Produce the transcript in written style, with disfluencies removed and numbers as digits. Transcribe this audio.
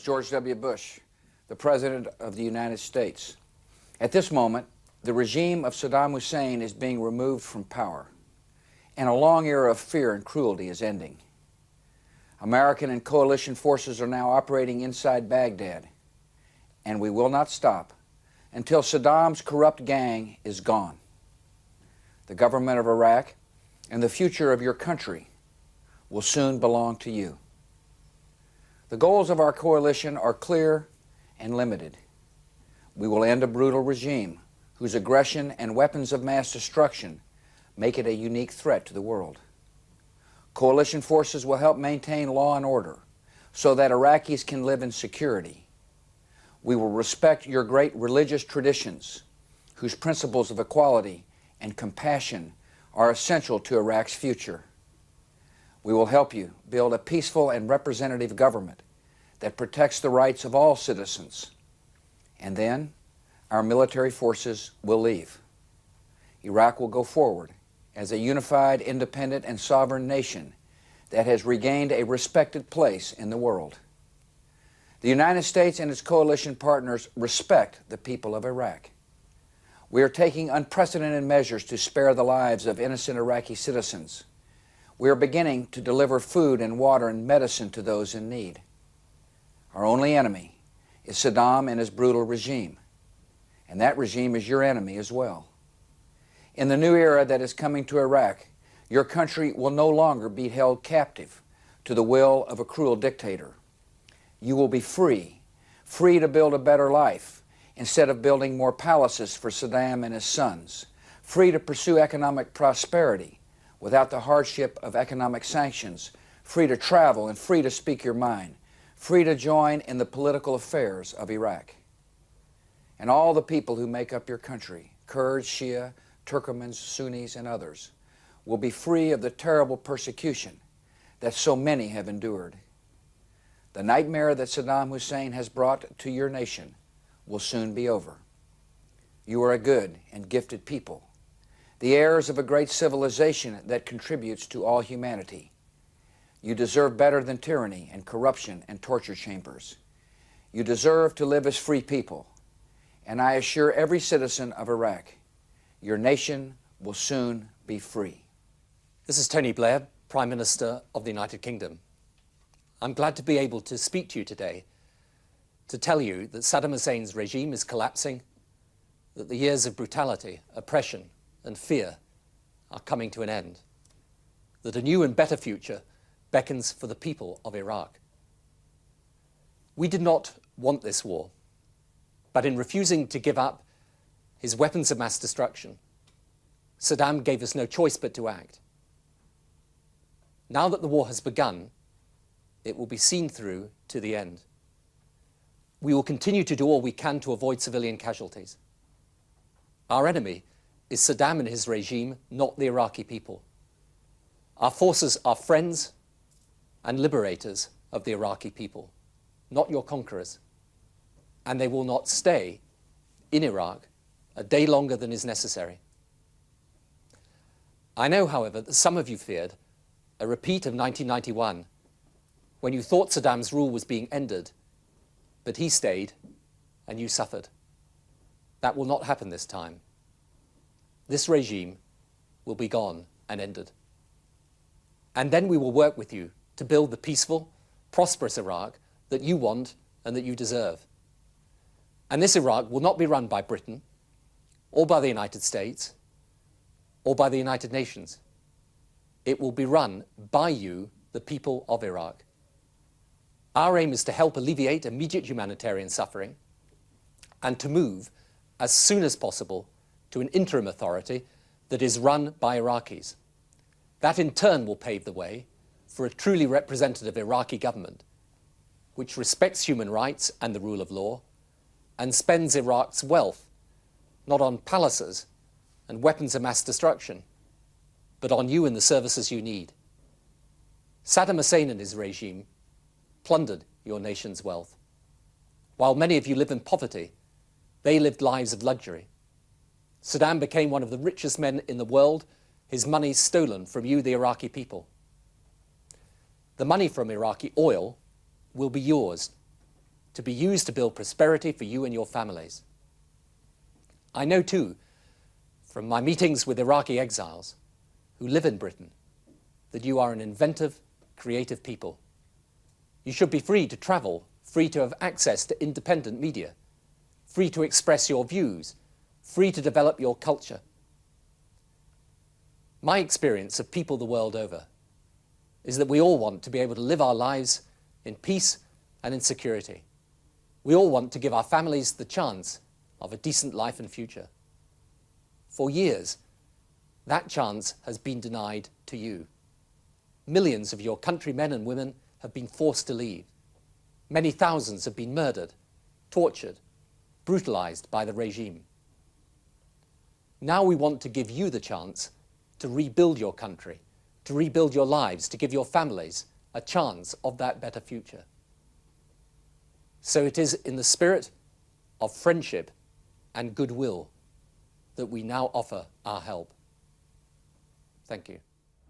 George W. Bush, the President of the United States. At this moment, the regime of Saddam Hussein is being removed from power, and a long era of fear and cruelty is ending. American and coalition forces are now operating inside Baghdad, and we will not stop until Saddam's corrupt gang is gone. The government of Iraq and the future of your country will soon belong to you. The goals of our coalition are clear and limited. We will end a brutal regime whose aggression and weapons of mass destruction make it a unique threat to the world. Coalition forces will help maintain law and order so that Iraqis can live in security. We will respect your great religious traditions, whose principles of equality and compassion are essential to Iraq's future. We will help you build a peaceful and representative government that protects the rights of all citizens. And then our military forces will leave. Iraq will go forward as a unified, independent, and sovereign nation that has regained a respected place in the world. The United States and its coalition partners respect the people of Iraq. We are taking unprecedented measures to spare the lives of innocent Iraqi citizens. We are beginning to deliver food and water and medicine to those in need. Our only enemy is Saddam and his brutal regime, and that regime is your enemy as well. In the new era that is coming to Iraq, your country will no longer be held captive to the will of a cruel dictator. You will be free, free to build a better life instead of building more palaces for Saddam and his sons, free to pursue economic prosperity without the hardship of economic sanctions, free to travel and free to speak your mind, free to join in the political affairs of Iraq. And all the people who make up your country, Kurds, Shia, Turkomans, Sunnis, and others, will be free of the terrible persecution that so many have endured. The nightmare that Saddam Hussein has brought to your nation will soon be over. You are a good and gifted people, the heirs of a great civilization that contributes to all humanity. You deserve better than tyranny and corruption and torture chambers. You deserve to live as free people, and I assure every citizen of Iraq, your nation will soon be free. This is Tony Blair, Prime Minister of the United Kingdom. I'm glad to be able to speak to you today to tell you that Saddam Hussein's regime is collapsing, that the years of brutality, oppression, and fear are coming to an end, that a new and better future beckons for the people of Iraq. We did not want this war, but in refusing to give up his weapons of mass destruction, Saddam gave us no choice but to act. Now that the war has begun, it will be seen through to the end. We will continue to do all we can to avoid civilian casualties. Our enemy is Saddam and his regime, not the Iraqi people. Our forces are friends and liberators of the Iraqi people, not your conquerors. And they will not stay in Iraq a day longer than is necessary. I know, however, that some of you feared a repeat of 1991, when you thought Saddam's rule was being ended, but he stayed and you suffered. That will not happen this time. This regime will be gone and ended. And then we will work with you to build the peaceful, prosperous Iraq that you want and that you deserve. And this Iraq will not be run by Britain, or by the United States, or by the United Nations. It will be run by you, the people of Iraq. Our aim is to help alleviate immediate humanitarian suffering and to move as soon as possible to an interim authority that is run by Iraqis. That in turn will pave the way for a truly representative Iraqi government which respects human rights and the rule of law and spends Iraq's wealth not on palaces and weapons of mass destruction, but on you and the services you need. Saddam Hussein and his regime plundered your nation's wealth. While many of you live in poverty, they lived lives of luxury. Saddam became one of the richest men in the world, his money stolen from you, the Iraqi people. The money from Iraqi oil will be yours. to be used to build prosperity for you and your families. I know too, from my meetings with Iraqi exiles who live in Britain, that you are an inventive, creative people. You should be free to travel, free to have access to independent media, free to express your views, free to develop your culture. My experience of people the world over is that we all want to be able to live our lives in peace and in security. We all want to give our families the chance of a decent life and future. For years, that chance has been denied to you. Millions of your countrymen and women have been forced to leave. Many thousands have been murdered, tortured, brutalized by the regime. Now we want to give you the chance to rebuild your country, to rebuild your lives, to give your families a chance of that better future. So it is in the spirit of friendship and goodwill that we now offer our help. Thank you.